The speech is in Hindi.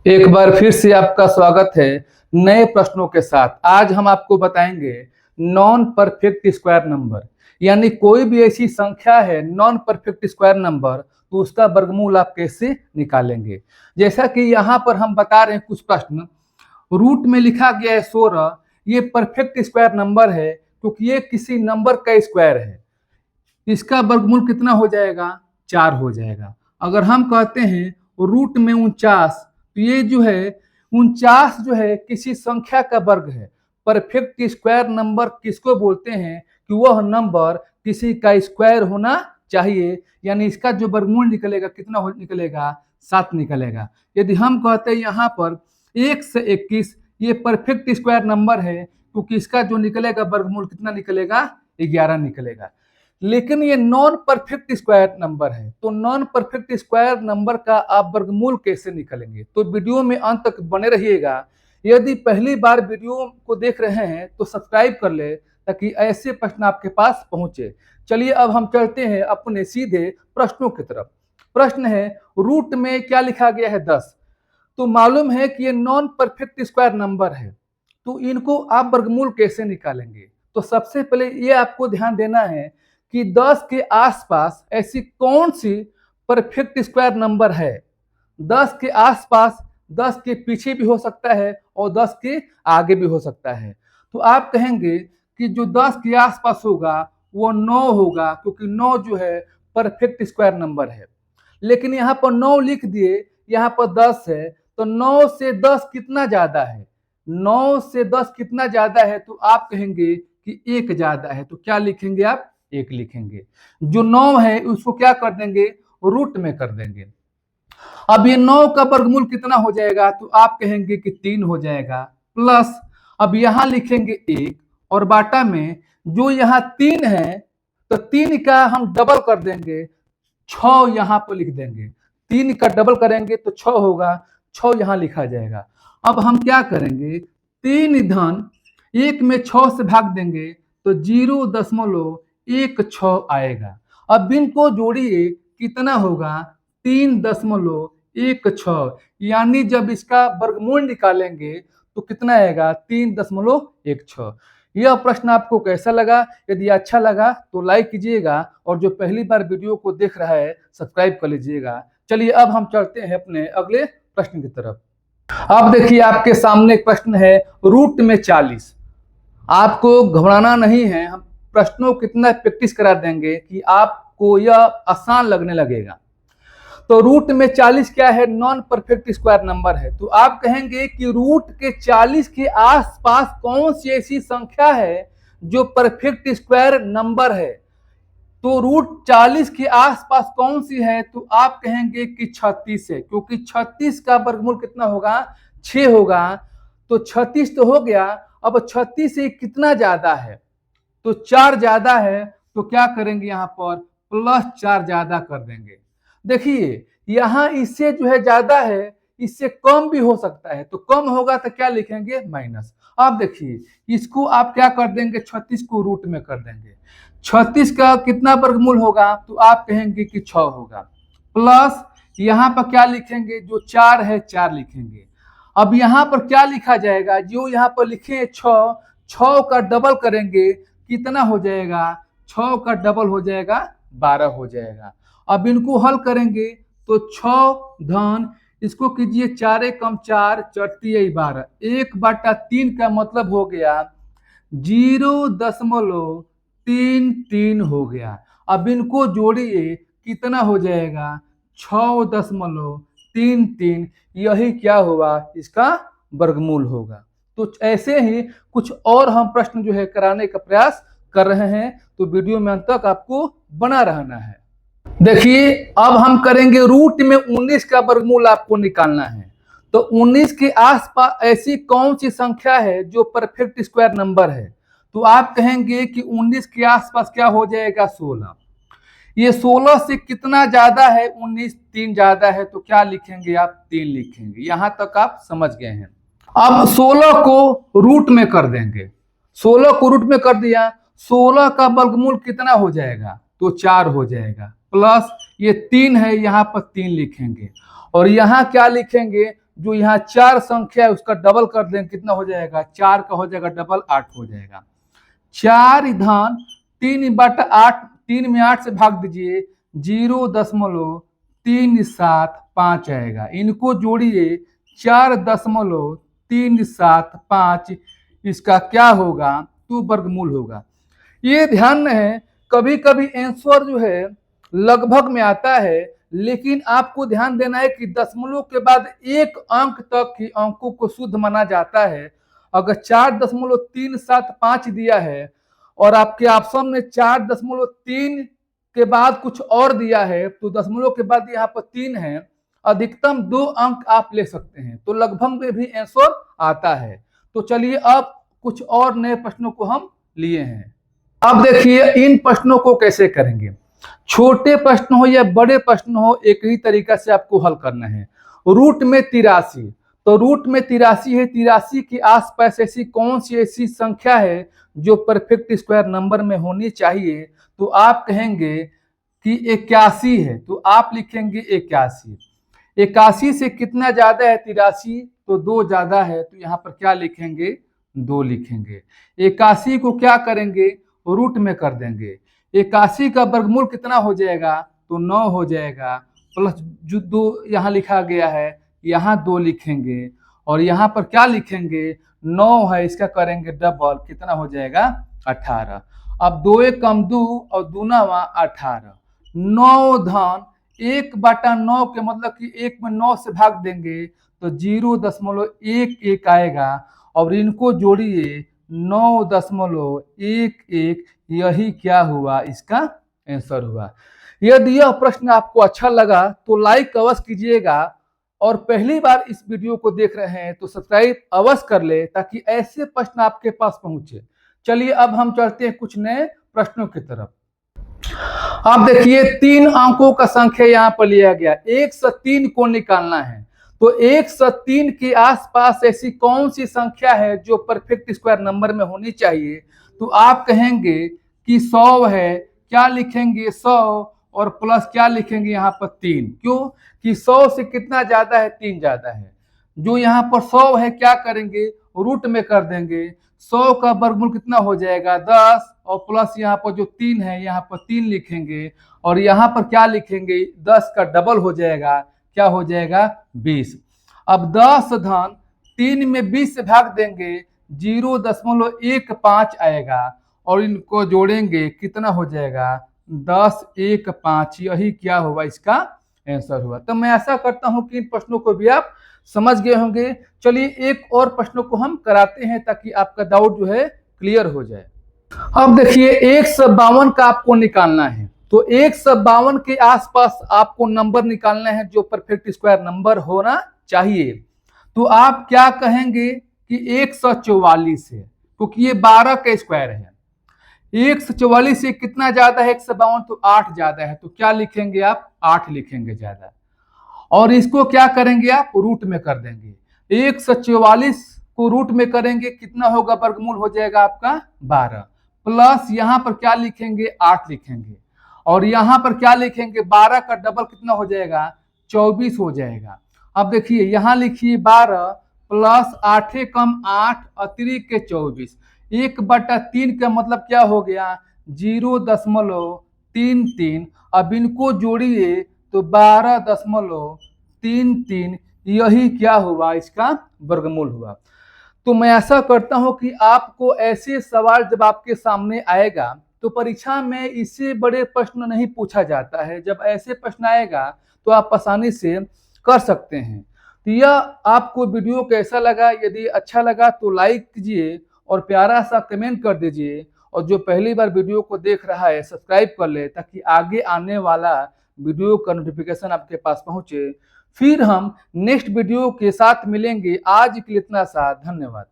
एक बार फिर से आपका स्वागत है नए प्रश्नों के साथ। आज हम आपको बताएंगे नॉन परफेक्ट स्क्वायर नंबर, यानी कोई भी ऐसी संख्या है नॉन परफेक्ट स्क्वायर नंबर तो उसका वर्गमूल आप कैसे निकालेंगे। जैसा कि यहाँ पर हम बता रहे हैं कुछ प्रश्न। रूट में लिखा गया है 16। ये परफेक्ट स्क्वायर नंबर है क्योंकि ये किसी नंबर का स्क्वायर है। इसका वर्गमूल कितना हो जाएगा? 4 हो जाएगा। अगर हम कहते हैं रूट में 49, तो ये जो है 49 जो है किसी संख्या का वर्ग है। परफेक्ट स्क्वायर नंबर किसको बोलते हैं कि वह नंबर किसी का स्क्वायर होना चाहिए, यानी इसका जो वर्गमूल निकलेगा कितना निकलेगा? 7 निकलेगा। यदि हम कहते हैं यहाँ पर 1 से 21, ये परफेक्ट स्क्वायर नंबर है क्योंकि इसका जो निकलेगा वर्गमूल कितना निकलेगा? 11 निकलेगा। लेकिन ये नॉन परफेक्ट स्क्वायर नंबर है, तो नॉन परफेक्ट स्क्वायर नंबर का आप वर्गमूल कैसे निकालेंगे? तो वीडियो में अंत तक बने रहिएगा। यदि पहली बार वीडियो को देख रहे हैं तो सब्सक्राइब कर ले ताकि ऐसे प्रश्न आपके पास पहुंचे। चलिए अब हम चलते हैं अपने सीधे प्रश्नों की तरफ। प्रश्न है रूट में क्या लिखा गया है? 10। तो मालूम है कि ये नॉन परफेक्ट स्क्वायर नंबर है, तो इनको आप वर्गमूल कैसे निकालेंगे? तो सबसे पहले ये आपको ध्यान देना है कि 10 के आसपास ऐसी कौन सी परफेक्ट स्क्वायर नंबर है। 10 के आसपास 10 के पीछे भी हो सकता है और 10 के आगे भी हो सकता है। तो आप कहेंगे कि जो 10 के आसपास होगा वो 9 होगा क्योंकि 9 जो है परफेक्ट स्क्वायर नंबर है। लेकिन यहाँ पर 9 लिख दिए, यहाँ पर 10 है, तो 9 से 10 कितना ज्यादा है? 9 से 10 कितना ज्यादा है? तो आप कहेंगे कि 1 ज्यादा है। तो क्या लिखेंगे आप? 1 लिखेंगे। जो 9 है उसको क्या कर देंगे? रूट में कर देंगे। अब ये 9 का वर्गमूल कितना हो जाएगा? तो आप कहेंगे कि 3 हो जाएगा। प्लस अब यहां लिखेंगे 1 और बाटा में जो यहाँ 3 है तो 3 का हम डबल कर देंगे, 6 यहां पर लिख देंगे। 3 का डबल करेंगे तो 6 होगा, 6 यहां लिखा जाएगा। अब हम क्या करेंगे? 3 धन 1 में 6 से भाग देंगे तो 0.16 आएगा। अब इनको जोड़िए, कितना होगा? 3.16, यानी जब इसका वर्गमूल निकालेंगे तो कितना आएगा? 3.16। यह प्रश्न आपको कैसा लगा? यदि अच्छा लगा तो लाइक कीजिएगा और जो पहली बार वीडियो को देख रहा है सब्सक्राइब कर लीजिएगा। चलिए अब हम चलते हैं अपने अगले प्रश्न की तरफ। अब देखिए आपके सामने एक प्रश्न है रूट में 40। आपको घबराना नहीं है, हम प्रश्नों को कितना प्रैक्टिस करा देंगे कि आपको यह आसान लगने लगेगा। तो रूट में 40 क्या है? नॉन परफेक्ट स्क्वायर नंबर है। तो आप कहेंगे कि रूट के 40 के आसपास कौन सी ऐसी संख्या है जो परफेक्ट स्क्वायर नंबर है? तो रूट 40 के आसपास कौन सी है? तो आप कहेंगे कि 36 है, क्योंकि 36 का वर्गमूल कितना होगा? 6 होगा। तो 36 तो हो गया। अब 36 से कितना ज्यादा है? तो 4 ज्यादा है। तो क्या करेंगे? यहाँ पर +4 ज्यादा कर देंगे। देखिए यहाँ इससे जो है ज्यादा है, इससे कम भी हो सकता है, तो कम होगा तो क्या लिखेंगे? माइनस। अब देखिए इसको आप क्या कर देंगे? 36 को रूट में कर देंगे। 36 का कितना वर्गमूल होगा? तो आप कहेंगे कि 6 होगा। प्लस यहाँ पर क्या लिखेंगे? जो 4 है 4 लिखेंगे। अब यहाँ पर क्या लिखा जाएगा? जो यहाँ पर लिखे 6, 6 का डबल करेंगे कितना हो जाएगा? 6 का डबल हो जाएगा 12 हो जाएगा। अब इनको हल करेंगे तो 6 धन इसको कीजिए 4 कम 4 चौटी 12, 1/3 का मतलब हो गया 0.33 हो गया। अब इनको जोड़िए कितना हो जाएगा? 6.33। यही क्या हुआ? इसका वर्गमूल होगा। तो ऐसे ही कुछ और हम प्रश्न जो है कराने का प्रयास कर रहे हैं, तो वीडियो में अंत तक आपको बना रहना है। देखिए अब हम करेंगे रूट में 19 का वर्गमूल आपको निकालना है। तो 19 के आसपास ऐसी कौन सी संख्या है जो परफेक्ट स्क्वायर नंबर है? तो आप कहेंगे कि 19 के आसपास क्या हो जाएगा? 16। ये 16 से कितना ज्यादा है? 19 3 ज्यादा है। तो क्या लिखेंगे आप? 3 लिखेंगे। यहां तक आप समझ गए हैं। अब 16 को रूट में कर देंगे। 16 को रूट में कर दिया, 16 का वर्गमूल कितना हो जाएगा? तो 4 हो जाएगा। प्लस ये 3 है, यहाँ पर 3 लिखेंगे और यहाँ क्या लिखेंगे? जो यहाँ 4 संख्या है उसका डबल कर देंगे, कितना हो जाएगा, 4 का हो जाएगा डबल, 8 हो जाएगा। 4 धन 3/8, 3 में 8 से भाग दीजिए, 0.375 आएगा। इनको जोड़िए, 4.375, इसका क्या होगा, तो वर्गमूल होगा। ये ध्यान रहे, कभी कभी आंसर जो है लगभग में आता है, लेकिन आपको ध्यान देना है कि दशमलव के बाद एक अंक तक ही अंकों को शुद्ध माना जाता है। अगर 4.375 दिया है और आपके ऑप्शन में 4.3 के बाद कुछ और दिया है, तो दशमलव के बाद यहाँ पर 3 है, अधिकतम 2 अंक आप ले सकते हैं, तो लगभग में भी आंसर आता है। तो चलिए अब कुछ और नए प्रश्नों को हम लिए हैं। अब देखिए इन प्रश्नों को कैसे करेंगे। छोटे प्रश्न हो या बड़े प्रश्न हो, एक ही तरीका से आपको हल करना है। रूट में 83, तो रूट में 83 है, 83 के आसपास ऐसी कौन सी ऐसी संख्या है जो परफेक्ट स्क्वायर नंबर में होनी चाहिए, तो आप कहेंगे कि 81 है, तो आप लिखेंगे 81। 81 से कितना ज्यादा है 83, तो 2 ज्यादा है, तो यहाँ पर क्या लिखेंगे, 2 लिखेंगे। 81 को क्या करेंगे, रूट में कर देंगे। 81 का वर्गमूल कितना हो जाएगा, तो 9 हो जाएगा, प्लस जो 2 यहाँ लिखा गया है, यहाँ 2 लिखेंगे, और यहाँ पर क्या लिखेंगे, 9 है, इसका करेंगे डबल, कितना हो जाएगा, 18। अब 2 एक कम 2 और दूना 18। 9 धन 1/9 के मतलब कि 1 में 9 से भाग देंगे तो 0.11 आएगा, और इनको जोड़िए 9.11, यही क्या हुआ, इसका आंसर हुआ। यदि यह प्रश्न आपको अच्छा लगा तो लाइक अवश्य कीजिएगा, और पहली बार इस वीडियो को देख रहे हैं तो सब्सक्राइब अवश्य कर ले, ताकि ऐसे प्रश्न आपके पास पहुंचे। चलिए अब हम चलते हैं कुछ नए प्रश्नों की तरफ। अब देखिए 3 अंकों का संख्या यहाँ पर लिया गया, 1 से 3 को निकालना है, तो 1 से 3 के आसपास ऐसी कौन सी संख्या है जो परफेक्ट स्क्वायर नंबर में होनी चाहिए, तो आप कहेंगे कि 100 है, क्या लिखेंगे 100, और प्लस क्या लिखेंगे यहाँ पर 3, क्यों कि 100 से कितना ज्यादा है, 3 ज्यादा है। जो यहाँ पर 100 है क्या करेंगे, रूट में कर देंगे, 100 का वर्गमूल कितना हो जाएगा 10, और प्लस यहाँ पर जो 3 है यहाँ पर 3 लिखेंगे, और यहाँ पर क्या लिखेंगे, 10 का डबल हो जाएगा, क्या हो जाएगा 20। अब 10 धन 3 में 20 से भाग देंगे, 0.15 आएगा, और इनको जोड़ेंगे, कितना हो जाएगा 10 1 5, यही क्या हुआ, इसका आंसर हुआ। तो मैं ऐसा करता हूं कि इन प्रश्नों को भी आप समझ गए होंगे। चलिए एक और प्रश्नों को हम कराते हैं ताकि आपका डाउट जो है क्लियर हो जाए। अब देखिए 152 का आपको निकालना है, तो 152 के आसपास आपको नंबर निकालना है जो परफेक्ट स्क्वायर नंबर होना चाहिए। तो आप क्या कहेंगे कि 144 है, क्योंकि ये 12 का स्क्वायर है। 144 से कितना ज्यादा है 152, तो 8 ज्यादा है, तो क्या लिखेंगे आप, 8 लिखेंगे ज्यादा, और इसको क्या करेंगे आप, रूट में कर देंगे। 144 को रूट में करेंगे, कितना होगा, वर्गमूल हो जाएगा आपका 12, प्लस यहाँ पर क्या लिखेंगे, 8 लिखेंगे, और यहाँ पर क्या लिखेंगे, 12 का डबल कितना हो जाएगा, 24 हो जाएगा। अब देखिए यहाँ लिखिए 12 प्लस 8 कम 8 अतिरिक्त के 24, 1/3 का मतलब क्या हो गया, 0.33। अब इनको जोड़िए तो 12.33, यही क्या हुआ, इसका वर्गमूल हुआ। तो मैं ऐसा करता हूं कि आपको ऐसे सवाल जब आपके सामने आएगा तो परीक्षा में इससे बड़े प्रश्न नहीं पूछा जाता है। जब ऐसे प्रश्न आएगा तो आप आसानी से कर सकते हैं। तो यह आपको वीडियो कैसा लगा, यदि अच्छा लगा तो लाइक कीजिए और प्यारा सा कमेंट कर दीजिए, और जो पहली बार वीडियो को देख रहा है सब्सक्राइब कर ले, ताकि आगे आने वाला वीडियो का नोटिफिकेशन आपके पास पहुंचे। फिर हम नेक्स्ट वीडियो के साथ मिलेंगे। आज के लिए इतना सा, धन्यवाद।